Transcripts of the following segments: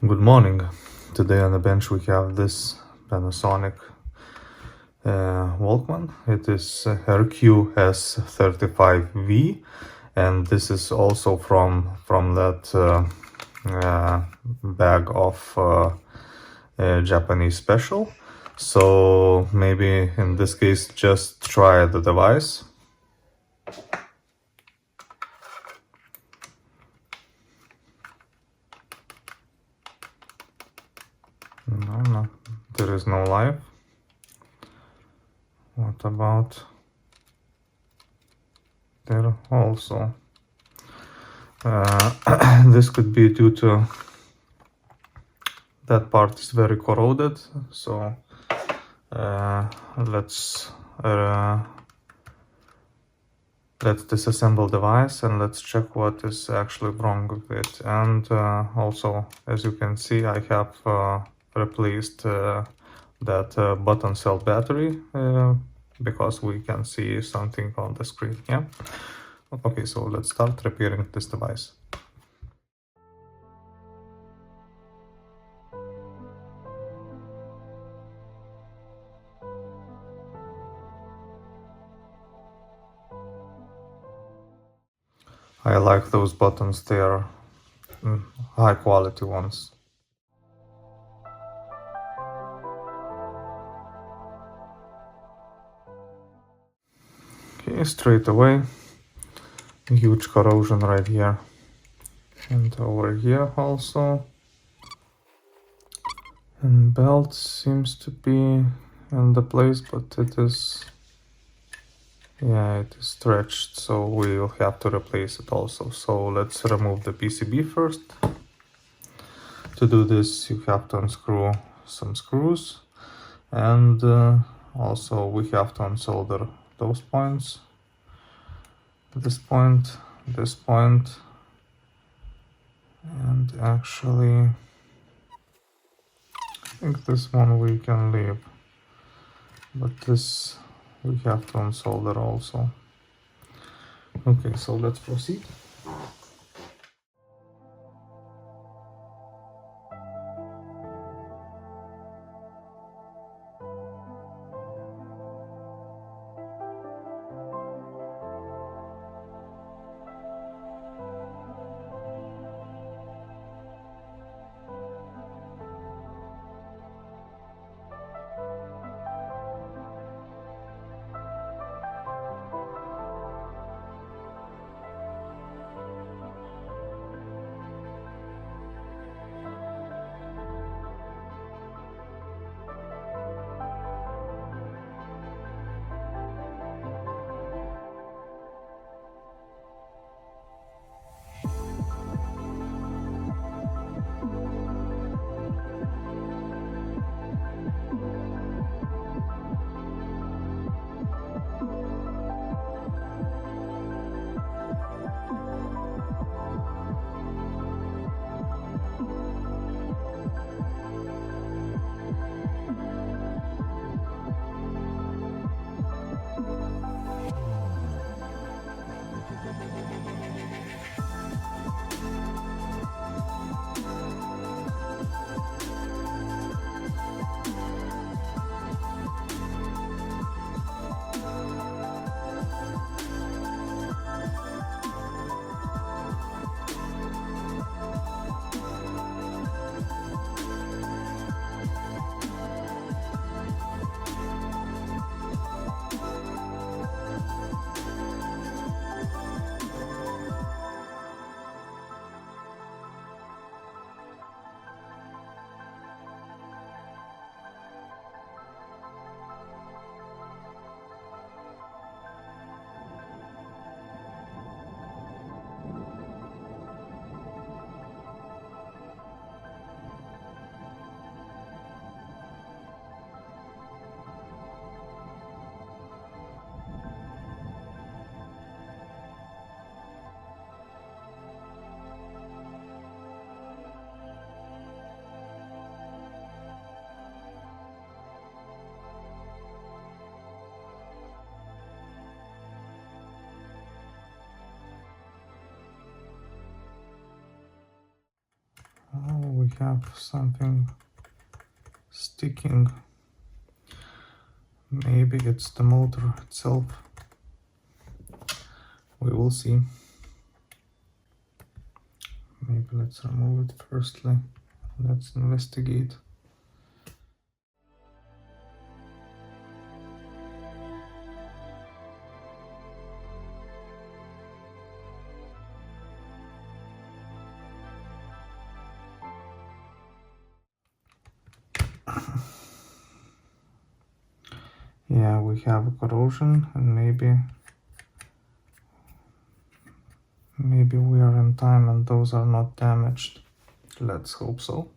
Good morning. Today on the bench we have this Panasonic Walkman. It is RQ-S35V, and this is also from that bag of Japanese special. So maybe in this case just try the device. No, there is no live. What about there also? This could be due to that part is very corroded, so let's disassemble the device and let's check what is actually wrong with it. And also, as you can see, I have replaced that button cell battery because we can see something on the screen. Yeah. Okay, so let's start repairing this device. I like those buttons, they are high quality ones. Okay, straight away, huge corrosion right here and over here also. And belt seems to be in the place, but it is, yeah, it is stretched, so we'll have to replace it also. So let's remove the PCB first. To do this, you have to unscrew some screws, and also we have to unsolder those points, this point, and actually I think this one we can leave, but this we have to unsolder also. Okay, so let's proceed. we have something sticking. Maybe it's the motor itself. We will see. Maybe let's remove it firstly. Let's investigate. Yeah, we have a corrosion, and maybe we are in time and those are not damaged. Let's hope so.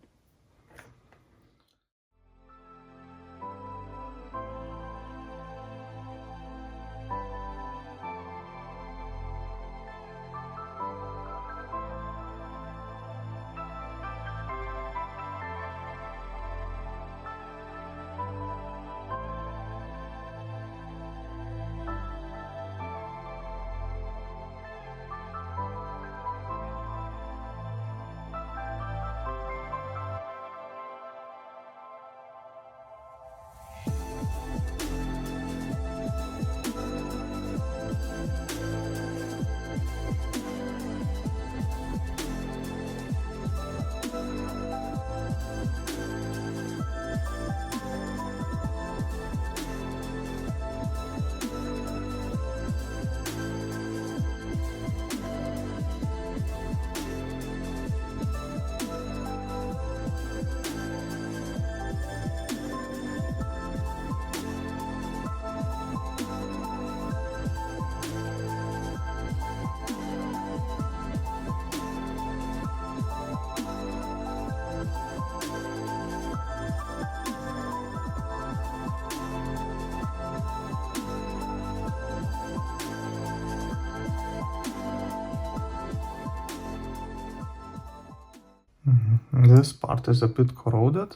This part is a bit corroded,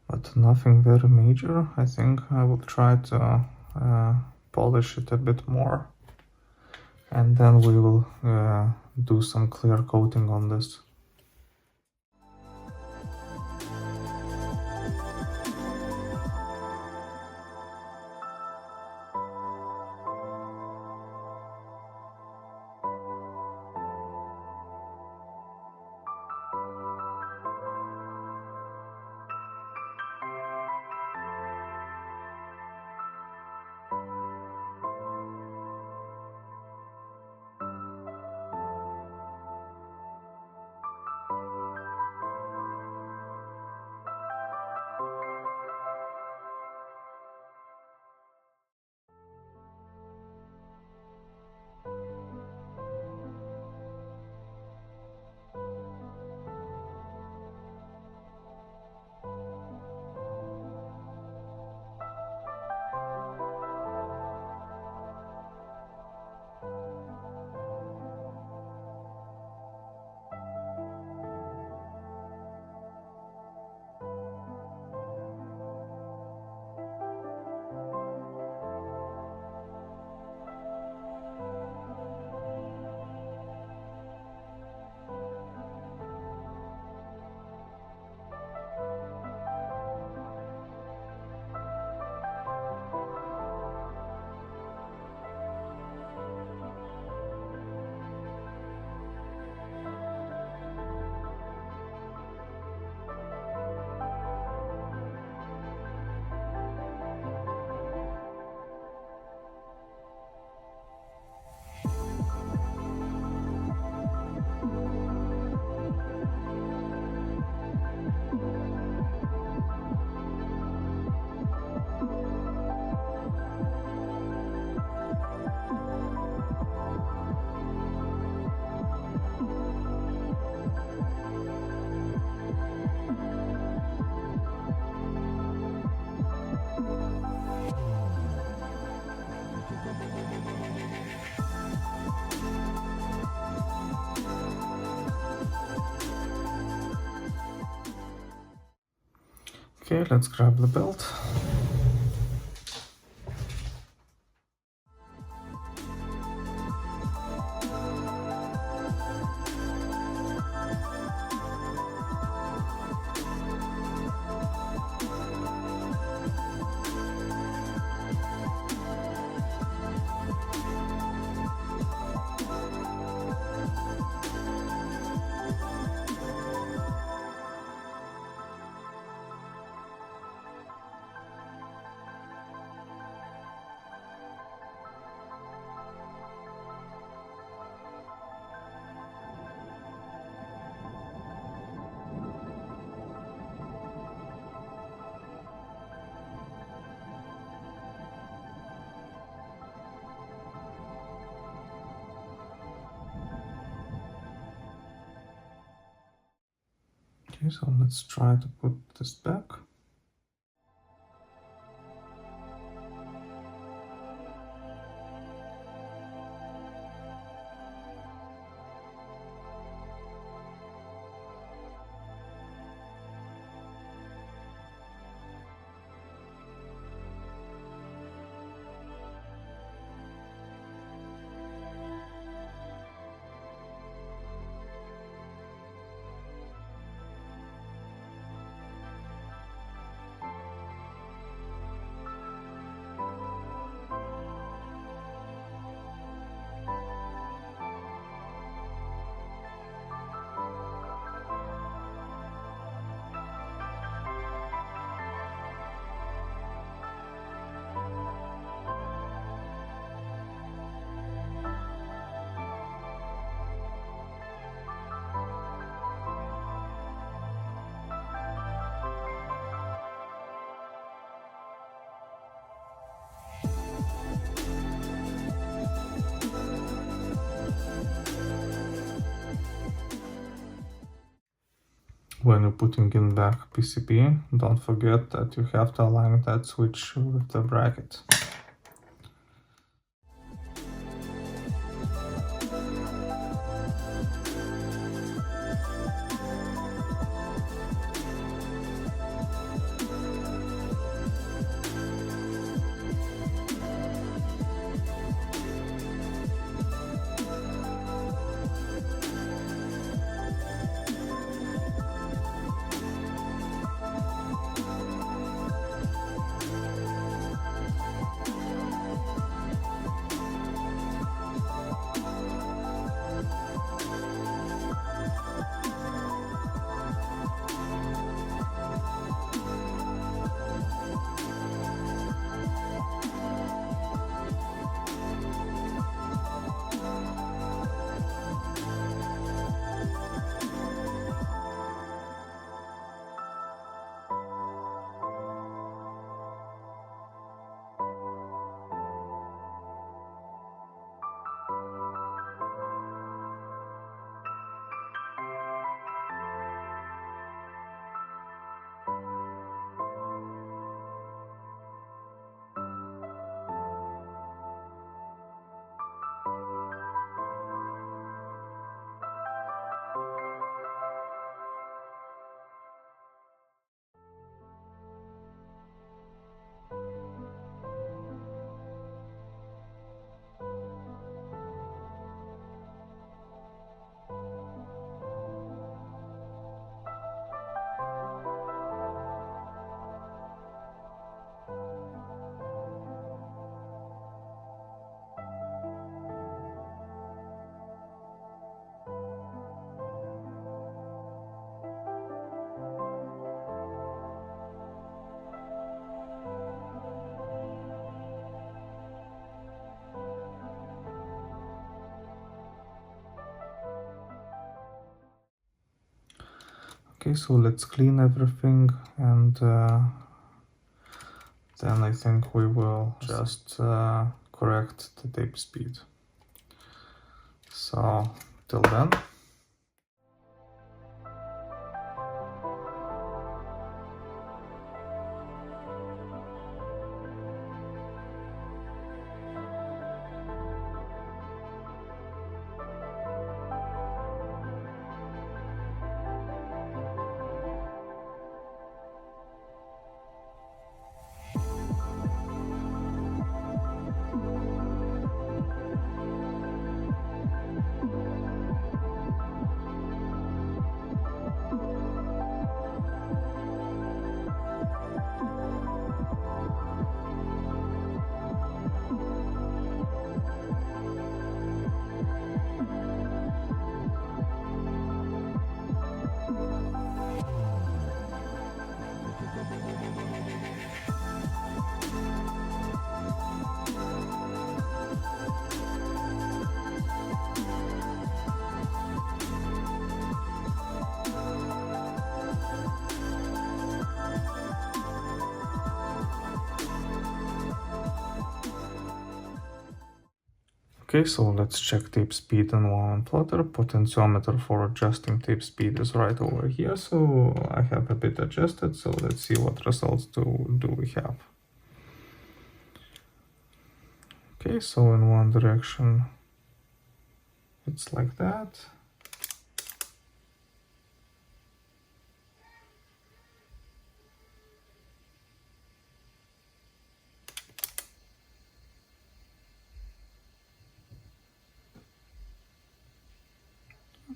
but nothing very major. I think I will try to polish it a bit more, and then we will do some clear coating on this. Okay, let's grab the belt. Okay, so let's try to put this back. When you're putting in back PCB, don't forget that you have to align that switch with the bracket. Okay, so let's clean everything, and then I think we will just correct the tape speed. So till then. Okay, so let's check tape speed and one plotter. Potentiometer for adjusting tape speed is right over here, so I have a bit adjusted, so let's see what results do we have. Okay, so in one direction it's like that.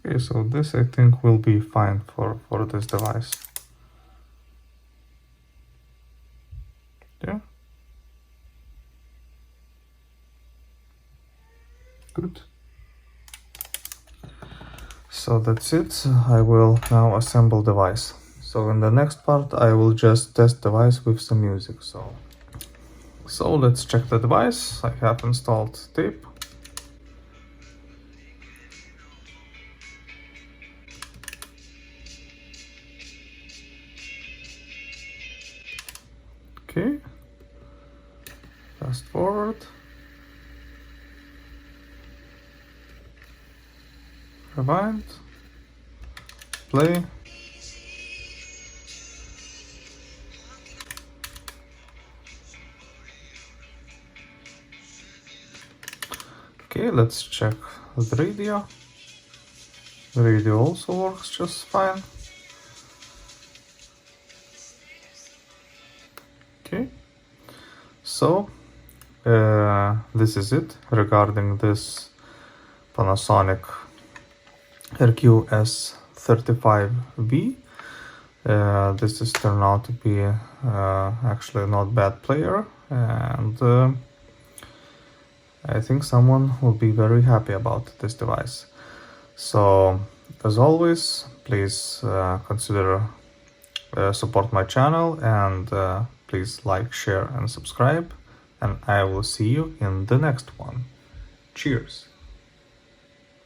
Okay, so this I think will be fine for this device. Yeah. Good. So that's it. I will now assemble device. So in the next part I will just test device with some music. So let's check the device. I have installed tape. Okay. Fast forward. Rewind. Play. Okay, let's check the radio. The radio also works just fine. Okay, so this is it regarding this Panasonic RQ-S35V. This is turned out to be actually not bad player, and I think someone will be very happy about this device. So as always, please consider support my channel, and please like, share and subscribe, and I will see you in the next one. Cheers!